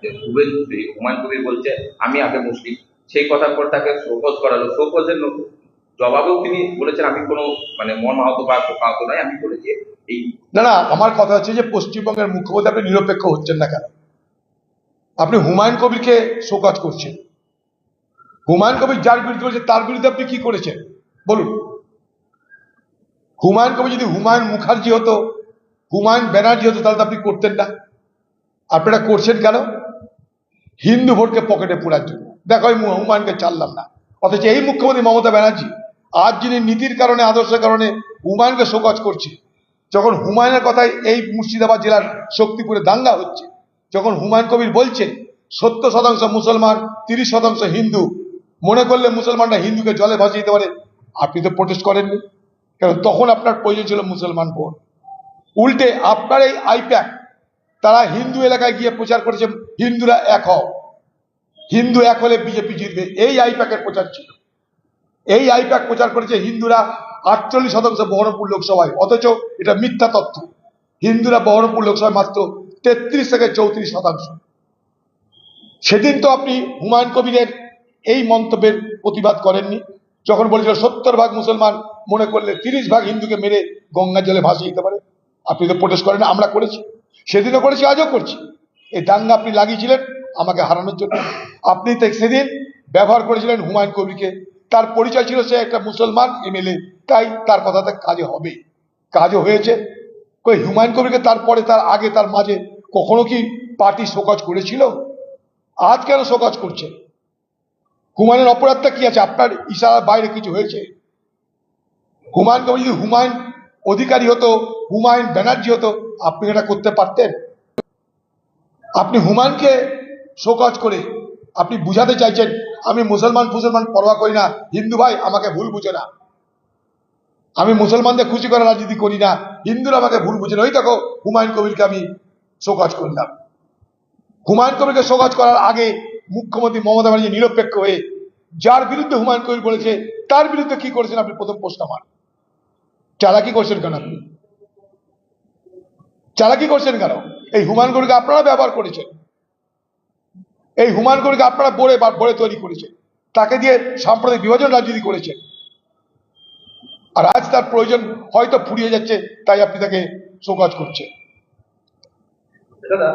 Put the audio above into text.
যে হুমায়ুন কবির বলছে আমি আগে মুসলিম, সেই কথার পর তাকে শোকজ করালো। শোকজের জবাবেও তিনি বলেছেন আমি কোনো মানে মন আহত বা আহত নয়, আমি বলেছি এই। না না, আমার কথা হচ্ছে যে পশ্চিমবঙ্গের মুখ্যমন্ত্রী আপনি নিরপেক্ষ হচ্ছেন না কেন? আপনি হুমায়ুন কবিরকে শোকজ করছেন। হুমায়ুন কবির যার বিরুদ্ধে বলছে তার বিরুদ্ধে আপনি কি করেছেন বলুন? হুমায়ুন কবির যদি হুমায়ুন মুখার্জি হতো, হুমায়ুন ব্যানার্জি হতো, তাহলে তো আপনি করতেন না। আপনারা করছেন কেন? হিন্দু ভোটকে পকেটে পোড়ার জন্য। দেখো আমি হুমায়ুনকে ছাড়লাম না, অথচ এই মুখ্যমন্ত্রী মমতা ব্যানার্জি আজ যিনি নীতির কারণে আদর্শের কারণে হুমায়ুনকে শোকজ করছে, যখন হুমায়ুনের কথায় এই মুর্শিদাবাদ জেলার শক্তিপুরে দাঙ্গা হচ্ছে, যখন হুমায়ুন কবির বলছেন 70% মুসলমান 30% হিন্দু, মনে করলে মুসলমানরা হিন্দুকে জলে ভাসিয়ে দিতে পারে, আপনি তো প্রোটেস্ট করেননি। কারণ তখন আপনার প্রয়োজন ছিল মুসলমান ভোট। উল্টে আপনার এই আইপ্যাক তারা হিন্দু এলাকায় গিয়ে প্রচার করেছে হিন্দুরা এক হও, হিন্দু এক হলে বিজেপি জিতবে, এই আইপ্যাকের প্রচার ছিল। এই আইপ্যাক প্রচার করেছে হিন্দুরা 48% বহরমপুর লোকসভায়, অথচ এটা মিথ্যা তথ্য। হিন্দুরা বহরমপুর লোকসভায় মাত্র 33 থেকে 34%। সেদিন তো আপনি হুমায়ুন কবিরের এই মন্তব্যের প্রতিবাদ করেননি, যখন বলেছিল 70% মুসলমান মনে করলে 30% হিন্দুকে মেরে গঙ্গা জলে ভাসিয়ে দিতে পারে। আপনি তো প্রোটেস্ট করেন, আমরা করেছি, সেদিনও করেছি, আজও করছি। এই দাঙ্গা আপনি লাগিয়েছিলেন আমাকে হারানোর জন্য। আপনি সেদিন ব্যবহার করেছিলেন হুমায়ুন কবিরকে, তার পরিচয় ছিল সে একটা মুসলমান এমএলএ, তাই তার কথাতে কাজে হবে, কাজও হয়েছে। কই হুমায়ুন কবিরকে তারপরে তার আগে তার মাঝে কখনো কি পার্টি শোকজ করেছিল? আজ কেন শোকজ করছে? হুমায়ুনের অপরাধটা কি আছে? আপনার ইশারার বাইরে কিছু হয়েছে? হুমায়ুন কবির যদি হুমায়ুন অধিকারী হতো, হুমায়ুন ব্যানার্জি হতো, আপনি এটা করতে পারতেন? আপনি হুমায়ুনকে শোকজ করে আপনি বুঝাতে চাইছেন আমি মুসলমান পরোয়া করি না, হিন্দু ভাই আমাকে ভুল বুঝে না, আমি মুসলমানদের খুশি করার রাজনীতি করি না, হিন্দুরা আমাকে ভুল বুঝে না। ওই দেখো হুমায়ুন কবিরকে আমি শোকজ করলাম। হুমায়ুন কবিরকে শোকজ করার আগে মুখ্যমন্ত্রী মমতা ব্যানার্জি নিরপেক্ষ হয়ে যার বিরুদ্ধে হুমায়ুন কবির বলেছে তার বিরুদ্ধে কি করেছেন আপনি? প্রথম প্রশ্ন আমার, চালাকি করছেন কেন? আপনি চালাকি করছেন কেন? এই হুমায়ুন কবিরকে আপনারা ব্যবহার করেছেন, এই হুমায়ুন কবিরকে আপনারা বড়ে তৈরি করেছেন, তাকে দিয়ে সাম্প্রদায়িক বিভাজন রাজনীতি করেছেন। আর আজ তার প্রয়োজন হয়তো ফুরিয়ে যাচ্ছে, তাই আপনি তাকে শোকজ করছেন। দাদা